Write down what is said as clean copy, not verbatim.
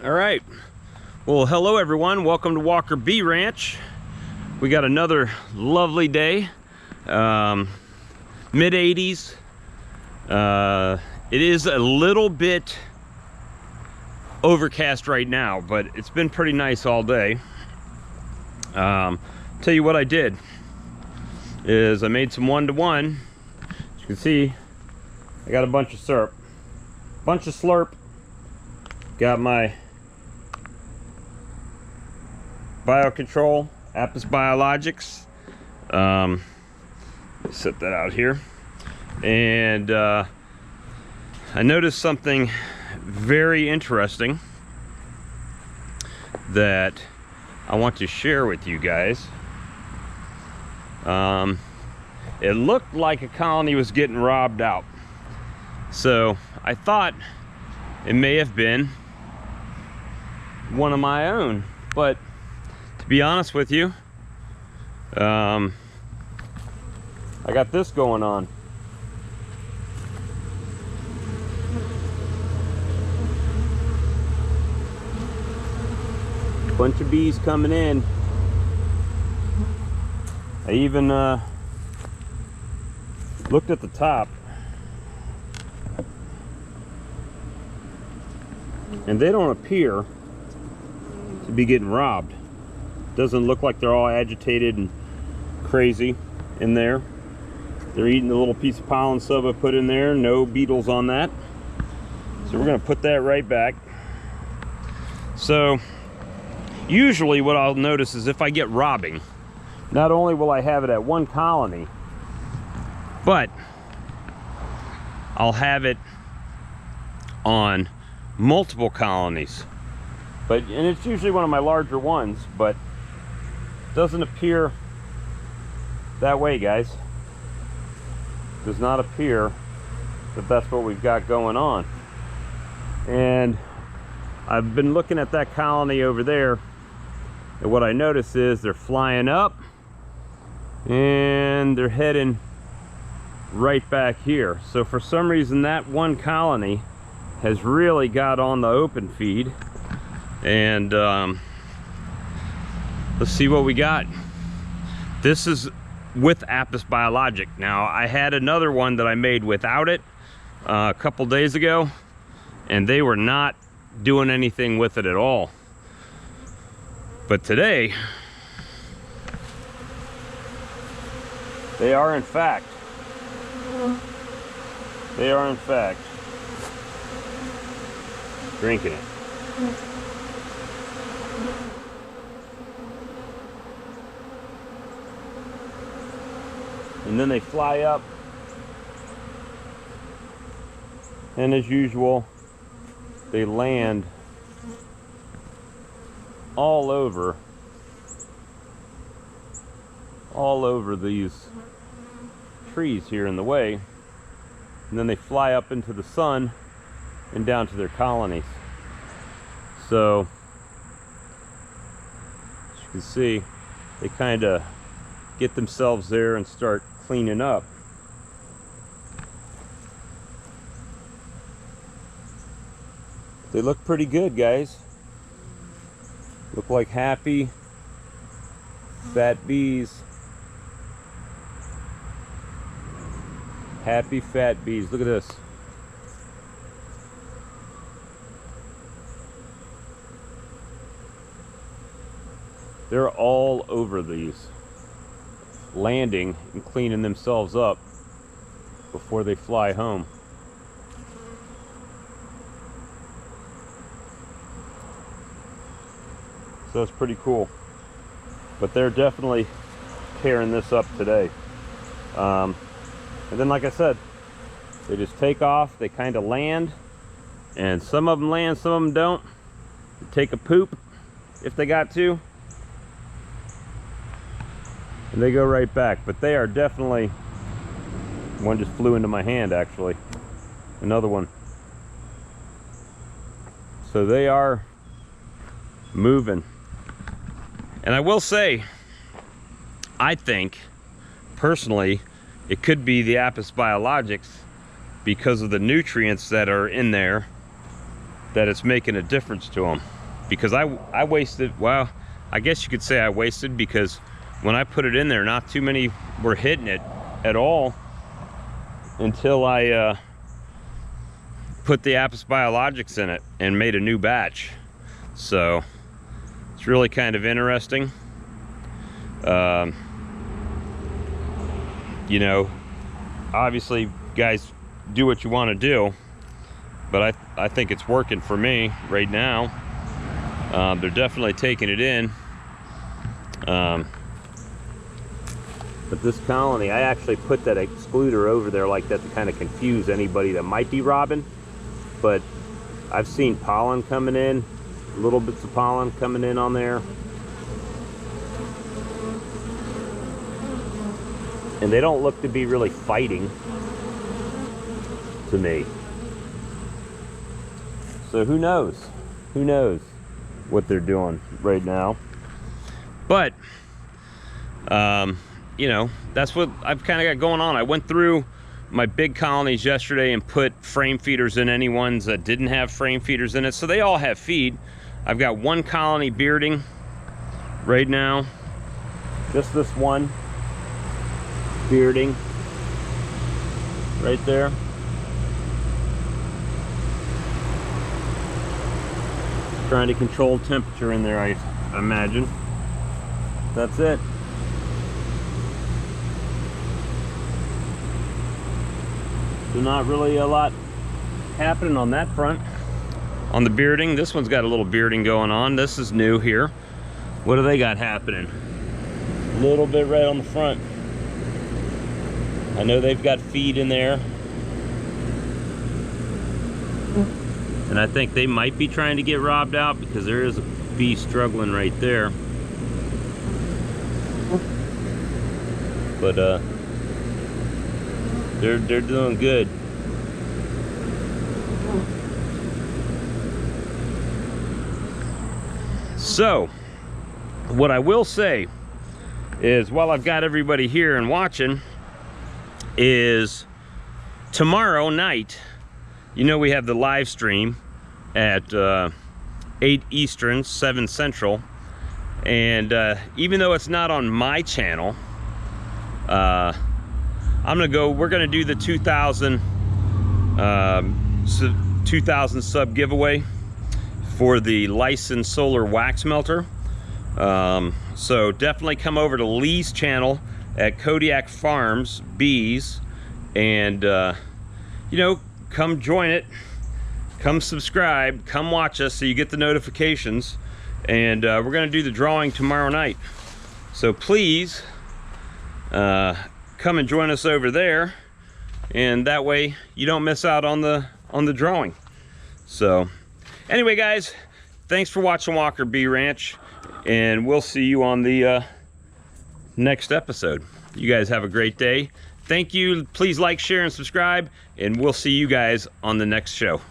All right, well, hello everyone, welcome to Walker Bee Ranch. We got another lovely day, mid 80s. It is a little bit overcast right now, but it's been pretty nice all day. Tell you what I did is I made some one-to-one. As you can see, I got a bunch of syrup, bunch of slurp. Got my biocontrol, Apis Biologix. Set that out here. And I noticed something very interesting that I want to share with you guys. It looked like a colony was getting robbed out. So I thought it may have been one of my own, but to be honest with you, I got this going on. Bunch of bees coming in. I even looked at the top, and they don't appear to be getting robbed. Doesn't look like they're all agitated and crazy in there. They're eating the little piece of pollen sub I put in there. No beetles on that. So we're gonna put that right back. So usually what I'll notice is if I get robbing, not only will I have it at one colony, but I'll have it on multiple colonies. And it's usually one of my larger ones, but doesn't appear that way, guys. Does not appear that that's what we've got going on. And I've been looking at that colony over there, and what I notice is they're flying up and they're heading right back here. So for some reason that one colony has really got on the open feed. And let's see what we got. This is with Apis Biologix. Now I had another one that I made without it a couple days ago, and they were not doing anything with it at all. But today they are in fact drinking it. And then they fly up, and as usual they land all over these trees here in the way, and then they fly up into the sun and down to their colonies. So as you can see, they kind of get themselves there and start cleaning up. They look pretty good, guys. Look like happy, fat bees. Happy, fat bees. Look at this. They're all over these, landing and cleaning themselves up before they fly home. So it's pretty cool. But they're definitely tearing this up today. And then, like I said, they just take off, they kind of land, and some of them land, some of them don't. They take a poop if they got to, and they go right back. But they are definitely, one just flew into my hand actually, another one. So they are moving. And I will say, I think personally it could be the Apis Biologix because of the nutrients that are in there that it's making a difference to them. Because I wasted, well, I guess you could say I wasted, because when I put it in there, not too many were hitting it at all until I put the Apis Biologix in it and made a new batch. So it's really kind of interesting. You know, obviously guys do what you want to do, but I think it's working for me right now. They're definitely taking it in. But this colony, I actually put that excluder over there like that to kind of confuse anybody that might be robbing. But I've seen pollen coming in, little bits of pollen coming in on there. And they don't look to be really fighting to me. So who knows? Who knows what they're doing right now? But, you know, that's what I've kind of got going on. I went through my big colonies yesterday and put frame feeders in any ones that didn't have frame feeders in it. So they all have feed. I've got one colony bearding right now. Just this one bearding right there. Trying to control temperature in there, I imagine. That's it. So not really a lot happening on that front. On the bearding, this one's got a little bearding going on. This is new here. What do they got happening? A little bit right on the front. I know they've got feed in there. And I think they might be trying to get robbed out, because there is a bee struggling right there. But they're doing good. So what I will say is, while I've got everybody here and watching, is tomorrow night, you know, we have the live stream at 8 Eastern, 7 Central. And even though it's not on my channel, we're gonna do the 2,000 sub giveaway for the Lyson solar wax melter. So definitely come over to Lee's channel at Kodiak Farms Bees, and you know, come join it, come subscribe, come watch us so you get the notifications. And we're gonna do the drawing tomorrow night, so please come and join us over there, and that way you don't miss out on the drawing. So anyway, guys, thanks for watching Walker Bee Ranch, and we'll see you on the next episode. You guys have a great day. Thank you. Please like, share, and subscribe, and we'll see you guys on the next show.